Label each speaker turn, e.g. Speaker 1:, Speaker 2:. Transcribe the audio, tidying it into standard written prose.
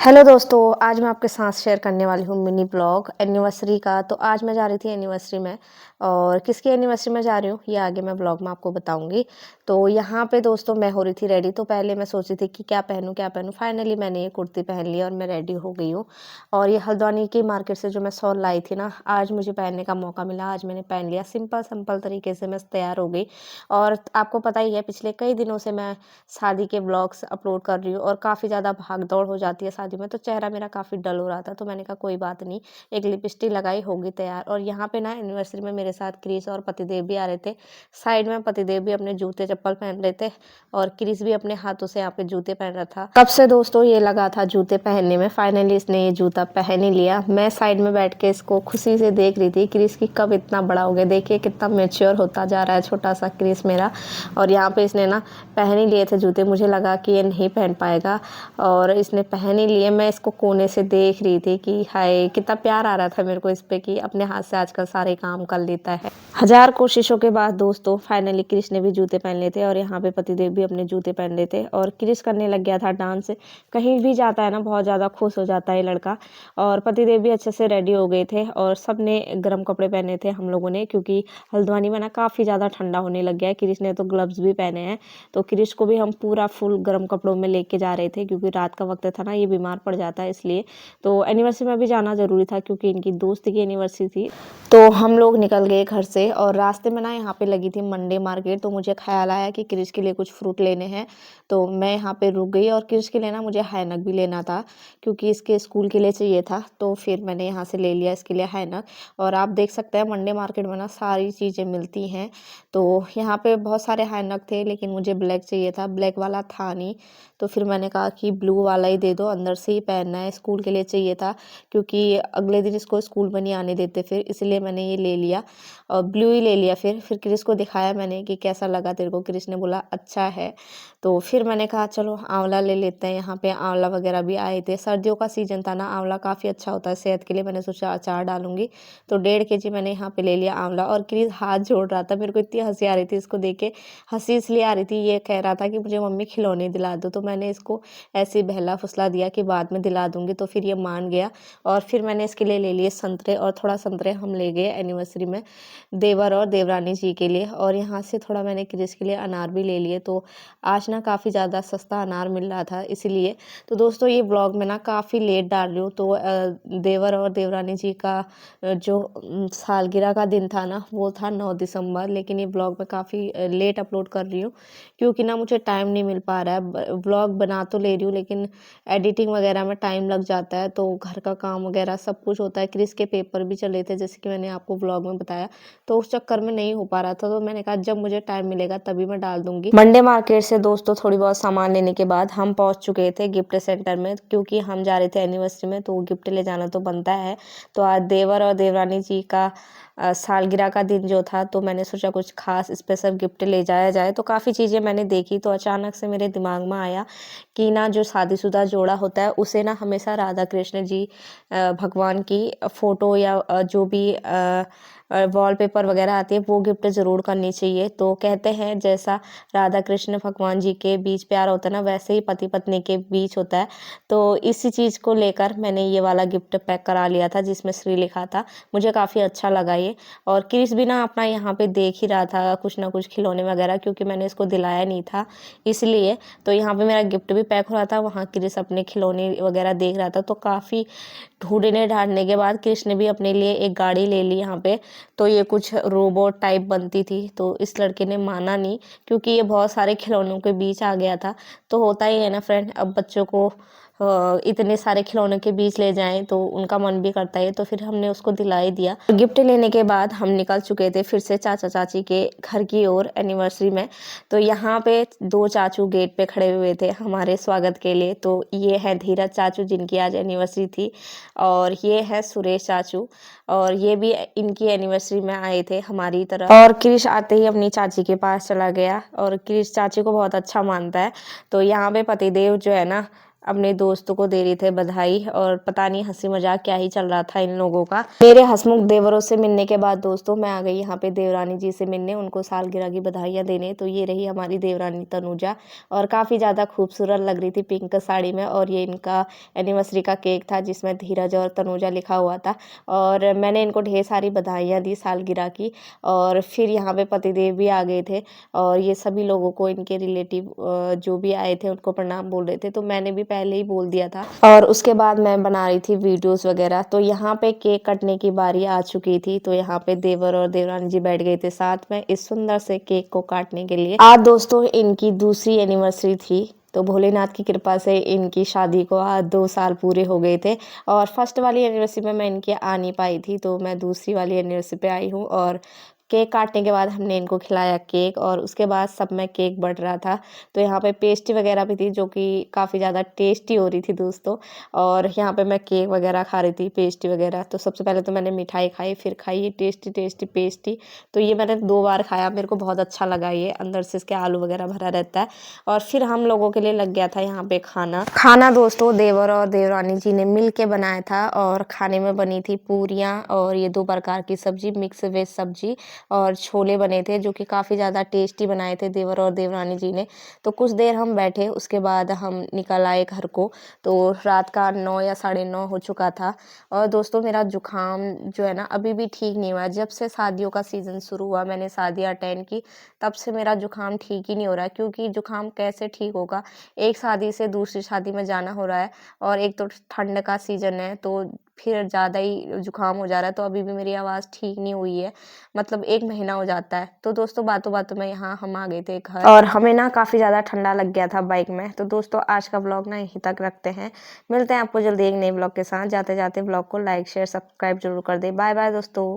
Speaker 1: Hello दोस्तों, आज मैं आपके साथ शेयर करने वाली हूँ मिनी ब्लॉग एनिवर्सरी का। तो आज मैं जा रही थी एनिवर्सरी में और किसकी एनिवर्सरी में जा रही हूँ ये आगे मैं ब्लॉग में आपको बताऊँगी। तो यहाँ पे दोस्तों मैं हो रही थी रेडी। तो पहले मैं सोच रही थी कि क्या पहनूँ। फाइनली मैंने ये कुर्ती पहन ली और मैं रेडी हो गई हूँ। और ये हल्द्वानी की मार्केट से जो मैं शॉल लाई थी ना, आज मुझे पहनने का मौका मिला। आज मैंने पहन लिया, सिंपल तरीके से मैं तैयार हो गई। और आपको पता ही है, पिछले कई दिनों से मैं शादी के ब्लॉग्स अपलोड कर रही हूँ और काफ़ी ज़्यादा भाग दौड़ हो जाती है शादी में, तो चेहरा मेरा काफ़ी डल हो रहा था। तो मैंने कहा कोई बात नहीं, एक लिपस्टिक लगाई, होगी तैयार। और यहाँ पे ना एनिवर्सरी में मेरे साथ क्रिस और पतिदेव भी आ रहे थे। साइड में पतिदेव भी अपने जूते चप्पल पहन रहे थे और क्रिस भी अपने हाथों से यहाँ पे जूते पहन रहा था। कब से दोस्तों ये लगा था जूते पहनने में, फाइनली इसने ये जूता पहन ही लिया। मैं साइड में बैठ के इसको खुशी से देख रही थी। क्रिस की कब इतना बड़ा हो गया, देखिए कितना मेच्योर होता जा रहा है छोटा सा क्रिस मेरा। और यहाँ पे इसने ना पहन ही लिए थे जूते। मुझे लगा कि ये नहीं पहन पाएगा और इसने पहन ही लिए। मैं इसको कोने से देख रही थी कि हाय, कितना प्यार आ रहा था मेरे को इस पे कि अपने हाथ से आजकल सारे काम कर लेता है। हजार कोशिशों के बाद दोस्तों फाइनली क्रिस ने भी जूते पहन लिए थे और यहाँ पे पतिदेव भी अपने जूते पहन लिए थे। और क्रिस करने लग गया था डांस। कहीं भी जाता है ना बहुत ज़्यादा खुश हो जाता है लड़का। और पतिदेव भी अच्छे से रेडी हो गए थे और सब ने गर्म कपड़े पहने थे हम लोगों ने, क्योंकि हल्द्वानी में ना काफ़ी ज़्यादा ठंडा होने लग गया है। क्रिस ने तो ग्लव्स भी पहने हैं। तो क्रिस को भी हम पूरा फुल गर्म कपड़ों में लेके जा रहे थे, क्योंकि रात का वक्त था ना, ये बीमार पड़ जाता है इसलिए। तो एनिवर्सरी में भी जाना ज़रूरी था क्योंकि इनकी दोस्त की एनिवर्सरी थी। तो हम लोग निकल गए घर से और रास्ते में ना यहाँ पे लगी थी मंडे मार्केट। तो मुझे ख्याल आया कि क्रिस के लिए कुछ फ्रूट लेने हैं। तो मैं यहाँ पे रुक गई और क्रिस के लिए ना मुझे हैनक भी लेना था, क्योंकि इसके स्कूल के लिए चाहिए था। तो फिर मैंने यहाँ से ले लिया इसके लिए हैनक। और आप देख सकते हैं मंडे मार्केट में ना सारी चीज़ें मिलती हैं। तो यहाँ पे बहुत सारे हैनक थे, लेकिन मुझे ब्लैक चाहिए था, ब्लैक वाला था नहीं। तो फिर मैंने कहा कि ब्लू वाला ही दे दो, अंदर से ही पहनना है, स्कूल के लिए चाहिए था, क्योंकि अगले दिन इसको स्कूल में नहीं आने देते फिर, इसलिए मैंने ये ले लिया और ब्लू ही ले लिया। फिर क्रिस को दिखाया मैंने कि कैसा लगा तेरे को। क्रिस ने बोला अच्छा है। तो फिर मैंने कहा चलो आंवला ले लेते हैं। यहाँ पे आंवला वगैरह भी आए थे, सर्दियों का सीजन था ना, आंवला काफ़ी अच्छा होता है सेहत के लिए। मैंने सोचा अचार डालूंगी। तो 1.5 kg मैंने यहाँ पे ले लिया आंवला। और क्रिस हाथ जोड़ रहा था, मेरे को इतनी हंसी आ रही थी इसको देख के। हंसी इसलिए आ रही थी, ये कह रहा था कि मुझे मम्मी खिलौने दिला दो। तो मैंने इसको ऐसे ही बहला फुसला दिया कि बाद में दिला दूंगी। तो फिर ये मान गया। और फिर मैंने इसके लिए ले लिए संतरे, और थोड़ा संतरे हम ले गए एनिवर्सरी में देवर और देवरानी जी के लिए। और यहाँ से थोड़ा मैंने क्रिस के लिए अनार भी ले लिए। तो आज ना काफ़ी ज़्यादा सस्ता अनार मिल रहा था इसीलिए। तो दोस्तों ये ब्लॉग में ना काफ़ी लेट डाल रही हूँ। तो देवर और देवरानी जी का जो सालगिरह का दिन था ना, वो था 9 दिसंबर। लेकिन ये ब्लॉग मैं काफ़ी लेट अपलोड कर रही हूँ, क्योंकि ना मुझे टाइम नहीं मिल पा रहा है। ब्लॉग बना तो ले रही हूँ, लेकिन एडिटिंग वगैरह में टाइम लग जाता है। तो घर का काम वगैरह सब कुछ होता है। क्रिस के पेपर भी चले थे, जैसे कि मैंने आपको ब्लॉग में बताया। तो उस चक्कर में नहीं हो पा रहा था। तो मैंने कहा जब मुझे टाइम मिलेगा तभी मैं डाल दूंगी। मंडे मार्केट से दोस्तों थोड़ी बहुत सामान लेने के बाद हम पहुंच चुके थे गिफ्ट सेंटर में, क्योंकि हम जा रहे थे एनिवर्सरी में, तो गिफ्ट ले जाना तो बनता है। तो आज देवर और देवरानी जी का सालगिरह का दिन जो था, तो मैंने सोचा कुछ खास स्पेशल गिफ्ट ले जाया जाए। तो काफ़ी चीज़ें मैंने देखी। तो अचानक से मेरे दिमाग में आया कि ना जो शादीशुदा जोड़ा होता है उसे ना हमेशा राधा कृष्ण जी भगवान की फ़ोटो या जो भी वॉलपेपर वगैरह आती है वो गिफ्ट ज़रूर करनी चाहिए। तो कहते हैं जैसा राधा कृष्ण भगवान जी के बीच प्यार होता है ना, वैसे ही पति पत्नी के बीच होता है। तो इसी चीज़ को लेकर मैंने ये वाला गिफ्ट पैक करा लिया था, जिसमें श्री लिखा था। मुझे काफ़ी अच्छा लगा ये। और क्रिस भी ना अपना यहाँ पे देख ही रहा था कुछ ना कुछ खिलौने वगैरह, क्योंकि मैंने इसको दिलाया नहीं था इसलिए। तो यहाँ पे मेरा गिफ्ट भी पैक हो रहा था, वहाँ क्रिस अपने खिलौने वगैरह देख रहा था। तो काफ़ी ढूंढने ढांढने के बाद क्रिस ने भी अपने लिए एक गाड़ी ले ली यहाँ पे। तो ये कुछ रोबोट टाइप बनती थी। तो इस लड़के ने माना नहीं, क्योंकि ये बहुत सारे खिलौनों के बीच आ गया था। तो होता ही है ना फ्रेंड, अब बच्चों को इतने सारे खिलौनों के बीच ले जाएं तो उनका मन भी करता है। तो फिर हमने उसको दिला ही दिया। गिफ्ट लेने के बाद हम निकल चुके थे फिर से चाचा चाची के घर की ओर एनिवर्सरी में। तो यहाँ पे 2 चाचू गेट पे खड़े हुए थे हमारे स्वागत के लिए। तो ये है धीरज चाचू, जिनकी आज एनिवर्सरी थी, और ये है सुरेश चाचू, और ये भी इनकी एनिवर्सरी में आए थे हमारी तरफ। और क्रिश आते ही अपनी चाची के पास चला गया, और क्रिश चाची को बहुत अच्छा मानता है। तो यहाँ पे पतिदेव जो है ना अपने दोस्तों को दे रहे थे बधाई, और पता नहीं हंसी मजाक क्या ही चल रहा था इन लोगों का। मेरे हंसमुख देवरों से मिलने के बाद दोस्तों मैं आ गई यहाँ पे देवरानी जी से मिलने, उनको सालगिरह की बधाइयाँ देने। तो ये रही हमारी देवरानी तनुजा, और काफ़ी ज़्यादा खूबसूरत लग रही थी पिंक साड़ी में। और ये इनका एनिवर्सरी का केक था जिसमें धीरज और तनुजा लिखा हुआ था, और मैंने इनको ढेर सारी बधाइयाँ दी सालगिरह की। और फिर यहाँ पे पतिदेव भी आ गए थे, और ये सभी लोगों को, इनके रिलेटिव जो भी आए थे उनको प्रणाम बोल रहे थे। तो मैंने भी पहले ही बोल दिया था, और उसके बाद मैं बना रही थी वीडियोस वगैरह। तो यहाँ पे केक कटने की बारी आ चुकी थी, तो यहाँ पे देवर और देवरानी जी बैठ गए थे साथ में इस सुंदर से केक को काटने के लिए। आज दोस्तों इनकी दूसरी एनिवर्सरी थी, तो भोलेनाथ की कृपा से इनकी शादी को आज 2 साल पूरे हो गए थे। और फर्स्ट वाली एनिवर्सरी में मैं इनके आ नहीं पाई थी, तो मैं दूसरी वाली एनिवर्सरी पे आई हूँ। और केक काटने के बाद हमने इनको खिलाया केक, और उसके बाद सब में केक बँट रहा था। तो यहाँ पे पेस्ट्री वगैरह भी थी जो कि काफ़ी ज़्यादा टेस्टी हो रही थी दोस्तों। और यहाँ पे मैं केक वगैरह खा रही थी, पेस्ट्री वगैरह। तो सबसे पहले तो मैंने मिठाई खाई, फिर खाई ये टेस्टी टेस्टी पेस्ट्री। तो ये मैंने 2 बार खाया, मेरे को बहुत अच्छा लगा ये, अंदर से इसके आलू वगैरह भरा रहता है। और फिर हम लोगों के लिए लग गया था यहाँ पे खाना दोस्तों देवर और देवरानी जी ने मिल के बनाया था। और खाने में बनी थी पूरियाँ, और ये 2 प्रकार की सब्जी, मिक्स वेज सब्जी, और छोले बने थे जो कि काफ़ी ज़्यादा टेस्टी बनाए थे देवर और देवरानी जी ने। तो कुछ देर हम बैठे, उसके बाद हम निकल आए घर को। तो रात का 9 या साढ़े 9 हो चुका था। और दोस्तों मेरा जुकाम जो है ना अभी भी ठीक नहीं हुआ है। जब से शादियों का सीज़न शुरू हुआ, मैंने शादियाँ अटेंड की, तब से मेरा जुकाम ठीक ही नहीं हो रहा है। क्योंकि जुकाम कैसे ठीक होगा, एक शादी से दूसरी शादी में जाना हो रहा है, और एक तो ठंड का सीज़न है, तो फिर ज़्यादा ही जुकाम हो जा रहा है। तो अभी भी मेरी आवाज़ ठीक नहीं हुई है, मतलब 1 महीना हो जाता है। तो दोस्तों बातों-बातों में यहाँ हम आ गए थे घर, और हमें ना काफ़ी ज़्यादा ठंडा लग गया था बाइक में। तो दोस्तों आज का व्लॉग ना यहीं तक रखते हैं। मिलते हैं आपको जल्दी एक नए व्लॉग के साथ। जाते-जाते व्लॉग को लाइक, शेयर, सब्सक्राइब ज़रूर कर दें। बाय-बाय दोस्तों।